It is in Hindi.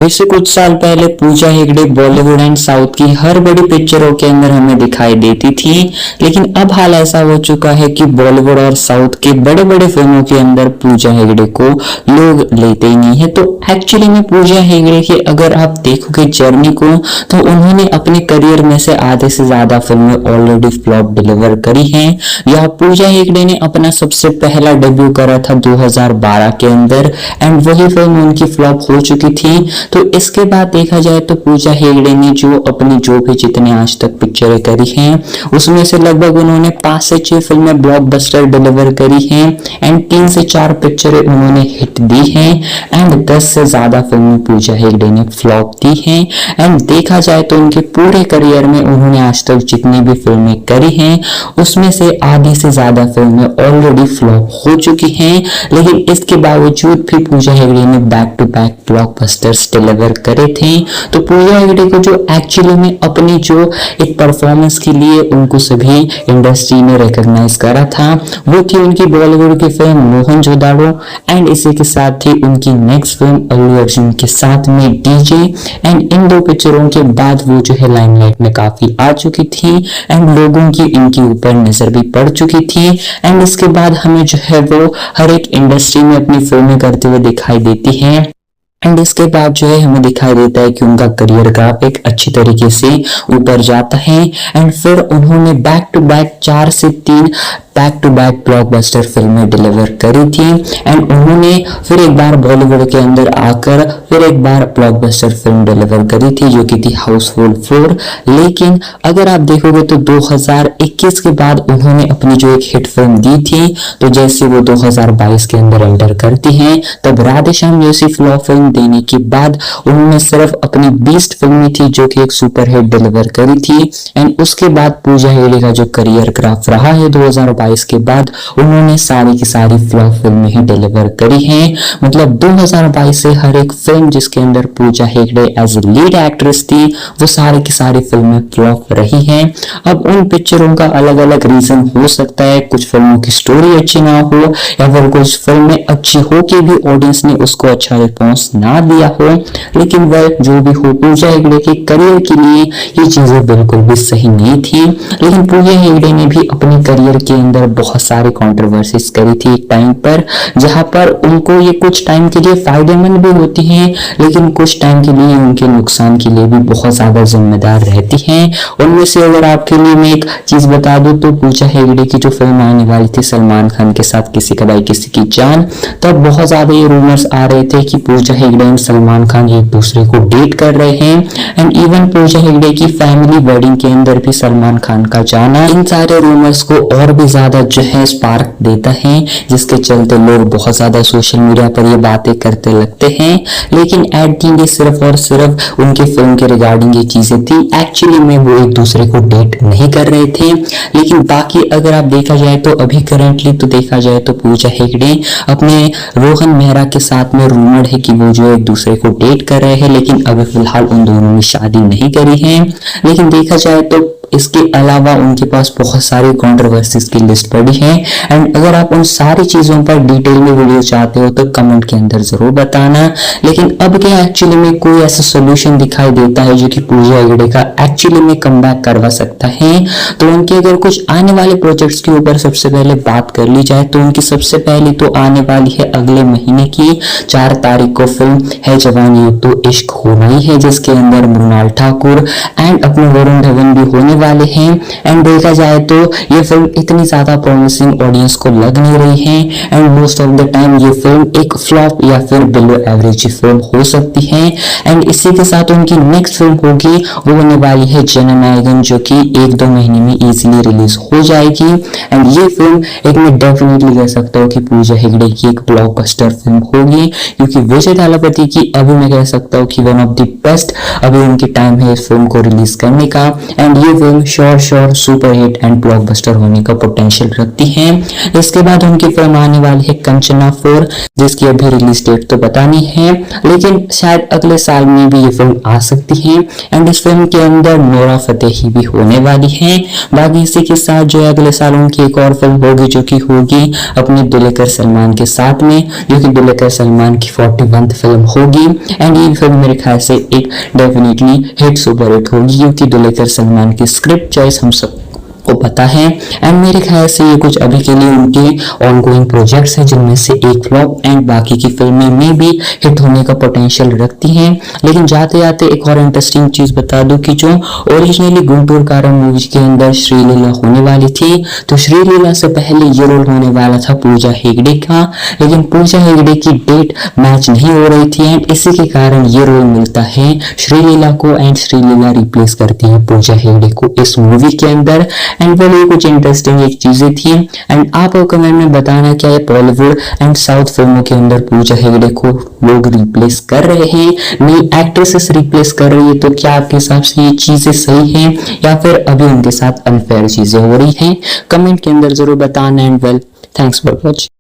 अभी से कुछ साल पहले पूजा हेगड़े बॉलीवुड एंड साउथ की हर बड़ी पिक्चरों के अंदर हमें दिखाई देती थी, लेकिन अब हाल ऐसा हो चुका है कि बॉलीवुड और साउथ के बड़े बड़े फिल्मों के अंदर पूजा हेगड़े को लोग लेते ही नहीं है। तो एक्चुअली में पूजा हेगड़े की अगर आप देखोगे जर्नी को, तो उन्होंने अपने करियर में से आधे से ज्यादा फिल्में ऑलरेडी फ्लॉप डिलीवर करी हैं। यह पूजा हेगड़े ने अपना सबसे पहला डेब्यू करा था 2012 के अंदर एंड वही फिल्म उनकी फ्लॉप हो चुकी थी। तो इसके बाद देखा जाए तो पूजा हेगड़े ने जो भी जितने आज तक पिक्चरें करी हैं, उसमें से लगभग उन्होंने 5 से 6 फिल्में ब्लॉकबस्टर डिलीवर करी हैं एंड 3 से 4 पिक्चरें उन्होंने हिट दी हैं एंड 10 से ज्यादा फिल्में पूजा हेगड़े ने फ्लॉप दी हैं। एंड देखा जाए तो उनके पूरे करियर में उन्होंने आज तक जितनी भी फिल्में करी हैं, उसमें से आधी से ज्यादा फिल्में ऑलरेडी फ्लॉप हो चुकी हैं। लेकिन इसके बावजूद भी पूजा हेगड़े ने back to back blockbusters deliver करे थे। तो पूजा हेगड़े को जो एक्चुअली में अपनी जो एक परफॉर्मेंस के लिए उनको सभी इंडस्ट्री ने रिकॉग्नाइज करा था, वो थी उनकी बॉलीवुड की फिल्म मोहनजोदाड़ो एंड इसी के साथ ही उनकी नेक्स्ट फिल्म अल्लू अर्जुन के साथ में डीजे। एंड इन दो पिक्चरों के बाद वो जो है लाइमलाइट में काफी आ चुकी थी एंड लोगों की इनके ऊपर नजर भी पड़ चुकी थी। एंड इसके बाद हमें जो है वो हर एक इंडस्ट्री में अपनी फिल्में करते हुए दिखाई देती है एंड इसके बाद जो है हमें दिखाई देता है कि उनका करियर ग्राफ एक अच्छी तरीके से ऊपर जाता है एंड फिर उन्होंने बैक टू बैक 4 से 3 बैक टू बैक ब्लॉकबस्टर फिल्में डिलीवर करी थी एंड उन्होंने फिर एक बार बॉलीवुड के अंदर आकर फिर एक बार ब्लॉकबस्टर फिल्म डिलीवर करी थी जो कि थी हाउसफुल 4। लेकिन अगर आप देखोगे तो 2021 के बाद उन्होंने अपनी जो एक हिट फिल्म दी थी, तो जैसे वो 2022 के अंदर एंटर करती हैं, तब राधेश्याम जैसी फ्लॉप फिल्म देने के बाद उन्होंने सिर्फ अपनी 20 फिल्में थी जो कि एक सुपर हिट डिलीवर करी थी एंड उसके बाद पूजा हेगड़े का जो करियर ग्राफ रहा है 2022 के बाद उन्होंने सारी की सारी फ्लॉप फिल्में ही डिलीवर करी हैं। मतलब 2022 से हर एक फिल्म जिसके अंदर Pooja Hegde as a lead actress थी, वो सारी की सारी फिल्में फ्लॉप रही हैं। अब उन पिक्चरों का अलग अलग रीजन हो सकता है, कुछ फिल्मों की स्टोरी अच्छी ना हो या फिर कुछ फिल्में अच्छी हो के भी ऑडियंस ने उसको अच्छा रिस्पॉन्स ना दिया हो, लेकिन वह जो भी हो पूजा हेगड़े के करियर के लिए ये चीजें बिल्कुल भी सही नहीं थी। लेकिन पूजा हेगड़े ने भी अपने करियर के अंदर बहुत सारी कंट्रोवर्सीज करी थी एक टाइम पर, जहां पर उनको ये कुछ टाइम के लिए फायदेमंद भी होती है लेकिन कुछ टाइम के लिए उनके नुकसान के लिए भी बहुत ज्यादा जिम्मेदार रहती हैं। उनमें से अगर आपके लिए मैं एक चीज बता दूं तो पूजा हेगड़े की जो फिल्म आने वाली थी सलमान खान के साथ किसी का भाई किसी की जान, तब बहुत ज्यादा ये रूमर्स आ रहे थे कि पूजा हेगड़े एंड सलमान खान एक दूसरे को डेट कर रहे हैं एंड इवन पूजा हेगड़े की फैमिली वेडिंग के अंदर भी सलमान खान का जाना इन सारे रूमर्स को और भी ज्यादा जो है स्पार्क देता है, जिसके चलते लोग बहुत ज्यादा सोशल मीडिया पर ये बातें करते लगते हैं। लेकिन एट दी सिर्फ और सिर्फ उनके फिल्म के रिगार्डिंग ये चीजें थी, एक्चुअली में वो एक दूसरे को डेट नहीं कर रहे थे। लेकिन बाकी अगर आप देखा जाए तो अभी करंटली तो देखा जाए तो पूजा हेगड़े अपने रोहन मेहरा के साथ में रूमर्ड है कि वो जो एक दूसरे को डेट कर रहे हैं, लेकिन अभी फिलहाल उन दोनों ने शादी नहीं करी है। लेकिन देखा जाए तो इसके अलावा उनके पास बहुत सारी कंट्रोवर्सीज की लिस्ट पड़ी है एंड अगर आप उन सारी चीजों पर डिटेल में वीडियो चाहते हो तो कमेंट के अंदर जरूर बताना। लेकिन अब क्या एक्चुअली में कोई ऐसा सोल्यूशन दिखाई देता है जो कि पूजा हेगड़े का एक्चुअली में कमबैक करवा सकता है? तो उनके अगर कुछ आने वाले प्रोजेक्ट्स के ऊपर सबसे पहले बात कर ली जाए तो उनकी सबसे पहले तो आने वाली है अगले महीने की 4 तारीख को फिल्म है जवान ये तो इश्क होना ही है, जिसके अंदर मृणाल ठाकुर एंड अपने वरुण धवन भी होने वाले हैं। एंड देखा जाए तो ये फिल्म इतनी ज्यादा प्रॉमिसिंग ऑडियंस को लग नहीं रही है and most of the time ये फिल्म एक फ्लॉप या फिर बिलो एवरेज फिल्म हो सकती है। एंड इसी के साथ उनकी नेक्स्ट फिल्म होगी वो होने वाली है जननायकन, जो कि 1-2 महीने में इजीली रिलीज हो जाएगी। एंड ये फिल्म एक मैं डेफिनेटली कह सकता हूँ कि पूजा हेगड़े की एक ब्लॉकबस्टर फिल्म होगी, क्योंकि विजय थालापति की अभी मैं कह सकता हूँ कि वन ऑफ द बेस्ट अभी उनकी टाइम है इस फिल्म को रिलीज करने का। एंड ये film sure super hit and blockbuster होने का पोटेंशियल रखती है। इसके बाद उनकी फिल्म आने वाली है कंचना 4, जिसकी अभी रिलीज डेट तो पता नहीं है, लेकिन शायद अगले साल में भी ये फिल्म आ सकती है। एंड इस फिल्म के अंदर नोरा फतेही भी होने वाली है। बाकी इसी के साथ जो है अगले साल उनकी एक और फिल्म होगी, जो कि होगी अपने दुलेकर सलमान के साथ में, जो कि दुलेकर सलमान की 41th फिल्म होगी। एंड ये फिल्म मेरे ख्याल से एक डेफिनेटली हिट सुपर हिट होगी, क्योंकि दुलेकर सलमान की स्क्रिप्ट चॉइस हम सब को पता है। एंड मेरे ख्याल से ये कुछ अभी के लिए उनके ऑनगोइंग प्रोजेक्ट्स हैं, जिनमें से एक फ्लॉप एंड बाकी की फिल्में में भी हिट होने का पोटेंशियल रखती हैं। लेकिन जाते जाते एक और इंटरेस्टिंग चीज बता दूं कि जो ओरिजिनली गुंटूर कारम मूवी के अंदर श्रीलीला होने वाली थी, तो श्रीलीला से पहले ये रोल होने वाला था पूजा हेगड़े का, लेकिन पूजा हेगड़े की डेट मैच नहीं हो रही थी एंड इसी के कारण ये रोल मिलता है श्रीलीला को एंड श्रीलीला रिप्लेस करती है पूजा हेगड़े को इस मूवी के अंदर। एंड वो कुछ इंटरेस्टिंग एक चीजें थी। एंड आप कमेंट में बताना क्या ये बॉलीवुड एंड साउथ फिल्मों के अंदर पूजा हेगड़े को लोग रिप्लेस कर रहे हैं, नई एक्ट्रेसेस रिप्लेस कर रही है, तो क्या आपके हिसाब से ये चीजें सही हैं या फिर अभी उनके साथ अनफेयर चीजें हो रही हैं? कमेंट के अंदर जरूर बताना। And well, thanks for watching.